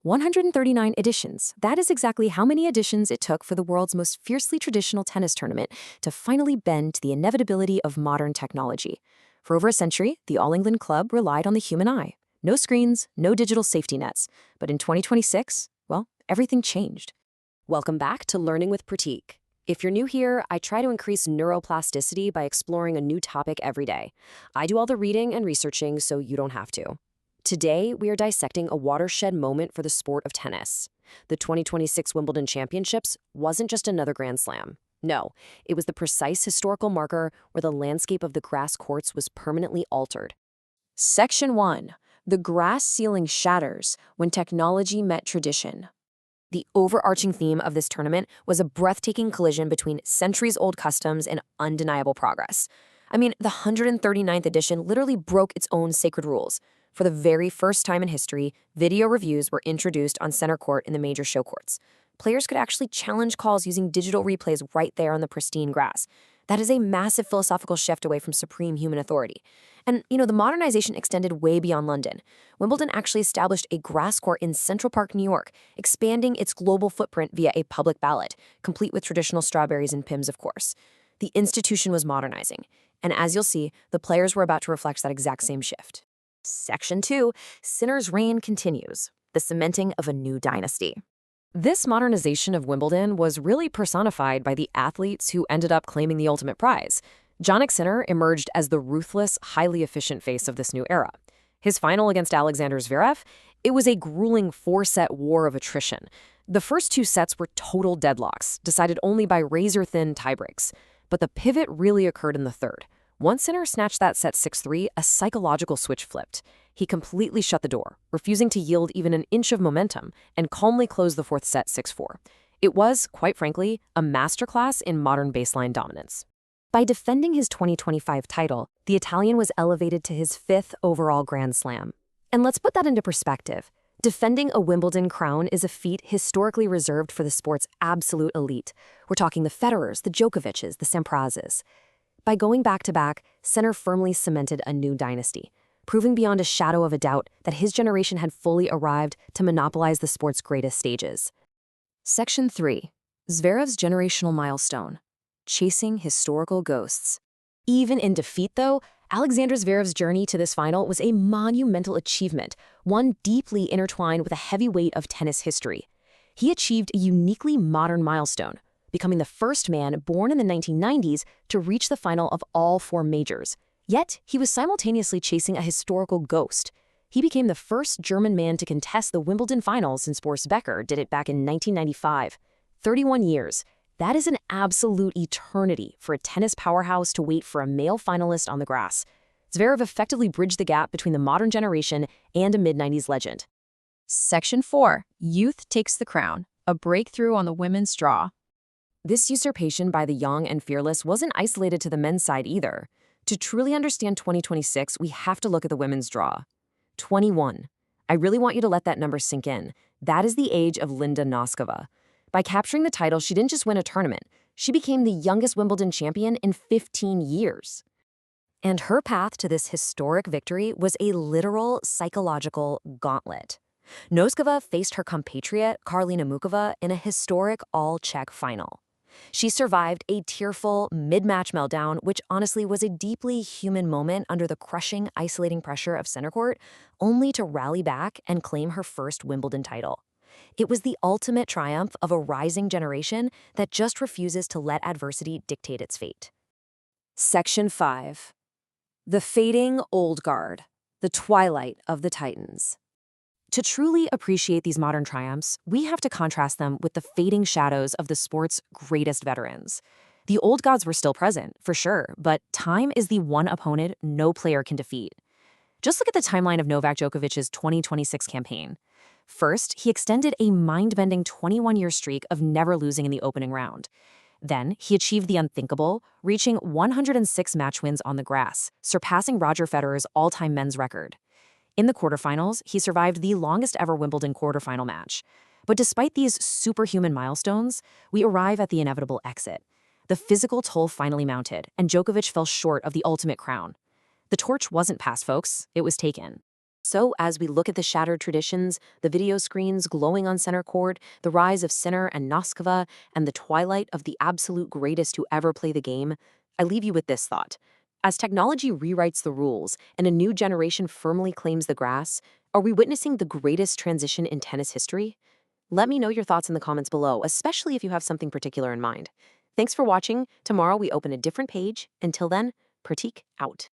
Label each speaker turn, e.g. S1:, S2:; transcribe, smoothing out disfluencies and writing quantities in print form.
S1: 139 editions. That is exactly how many editions it took for the world's most fiercely traditional tennis tournament to finally bend to the inevitability of modern technology. For over a century, the All England Club relied on the human eye. No screens, no digital safety nets. But in 2026, well, everything changed. Welcome back to Learning with Pratik. If you're new here, I try to increase neuroplasticity by exploring a new topic every day. I do all the reading and researching so you don't have to. Today, we are dissecting a watershed moment for the sport of tennis. The 2026 Wimbledon Championships wasn't just another Grand Slam. No, it was the precise historical marker where the landscape of the grass courts was permanently altered. Section 1. The grass ceiling shatters when technology met tradition. The overarching theme of this tournament was a breathtaking collision between centuries-old customs and undeniable progress. I mean, the 139th edition literally broke its own sacred rules. For the very first time in history, video reviews were introduced on center court in the major show courts. Players could actually challenge calls using digital replays right there on the pristine grass. That is a massive philosophical shift away from supreme human authority. And, the modernization extended way beyond London. Wimbledon actually established a grass court in Central Park, New York, expanding its global footprint via a public ballot, complete with traditional strawberries and pims, of course. The institution was modernizing. And as you'll see, the players were about to reflect that exact same shift. Section 2, Sinner's reign continues, the cementing of a new dynasty. This modernization of Wimbledon was really personified by the athletes who ended up claiming the ultimate prize. Jannik Sinner emerged as the ruthless, highly efficient face of this new era. His final against Alexander Zverev, it was a grueling 4-set war of attrition. The first 2 sets were total deadlocks, decided only by razor-thin tiebreaks. But the pivot really occurred in the third. Once Sinner snatched that set 6-3, a psychological switch flipped. He completely shut the door, refusing to yield even an inch of momentum, and calmly closed the 4th set 6-4. It was, quite frankly, a masterclass in modern baseline dominance. By defending his 2025 title, the Italian was elevated to his 5th overall Grand Slam. And let's put that into perspective. Defending a Wimbledon crown is a feat historically reserved for the sport's absolute elite. We're talking the Federers, the Djokovic's, the Samprazes. By going back-to-back, Sinner firmly cemented a new dynasty, proving beyond a shadow of a doubt that his generation had fully arrived to monopolize the sport's greatest stages. Section 3. Zverev's generational milestone. Chasing historical ghosts. Even in defeat, though, Alexander Zverev's journey to this final was a monumental achievement, one deeply intertwined with a heavy weight of tennis history. He achieved a uniquely modern milestone, becoming the first man born in the 1990s to reach the final of all 4 majors. Yet, he was simultaneously chasing a historical ghost. He became the first German man to contest the Wimbledon finals since Boris Becker did it back in 1995. 31 years. That is an absolute eternity for a tennis powerhouse to wait for a male finalist on the grass. Zverev effectively bridged the gap between the modern generation and a mid-90s legend. Section 4. Youth takes the crown. A breakthrough on the women's draw. This usurpation by the young and fearless wasn't isolated to the men's side either. To truly understand 2026, we have to look at the women's draw. 21. I really want you to let that number sink in. That is the age of Linda Noskova. By capturing the title, she didn't just win a tournament. She became the youngest Wimbledon champion in 15 years. And her path to this historic victory was a literal psychological gauntlet. Noskova faced her compatriot, Karolina Muchova, in a historic all-Czech final. She survived a tearful mid-match meltdown, which honestly was a deeply human moment under the crushing, isolating pressure of center court, only to rally back and claim her first Wimbledon title. It was the ultimate triumph of a rising generation that just refuses to let adversity dictate its fate. Section 5. The fading old guard, the twilight of the Titans. To truly appreciate these modern triumphs, we have to contrast them with the fading shadows of the sport's greatest veterans. The old gods were still present, for sure, but time is the one opponent no player can defeat. Just look at the timeline of Novak Djokovic's 2026 campaign. First, he extended a mind-bending 21-year streak of never losing in the opening round. Then, he achieved the unthinkable, reaching 106 match wins on the grass, surpassing Roger Federer's all-time men's record. In the quarterfinals, he survived the longest-ever Wimbledon quarterfinal match. But despite these superhuman milestones, we arrive at the inevitable exit. The physical toll finally mounted, and Djokovic fell short of the ultimate crown. The torch wasn't passed, folks. It was taken. So, as we look at the shattered traditions, the video screens glowing on center court, the rise of Sinner and Noskova, and the twilight of the absolute greatest to ever play the game, I leave you with this thought. As technology rewrites the rules and a new generation firmly claims the grass, are we witnessing the greatest transition in tennis history? Let me know your thoughts in the comments below, especially if you have something particular in mind. Thanks for watching. Tomorrow we open a different page. Until then, Pratik out.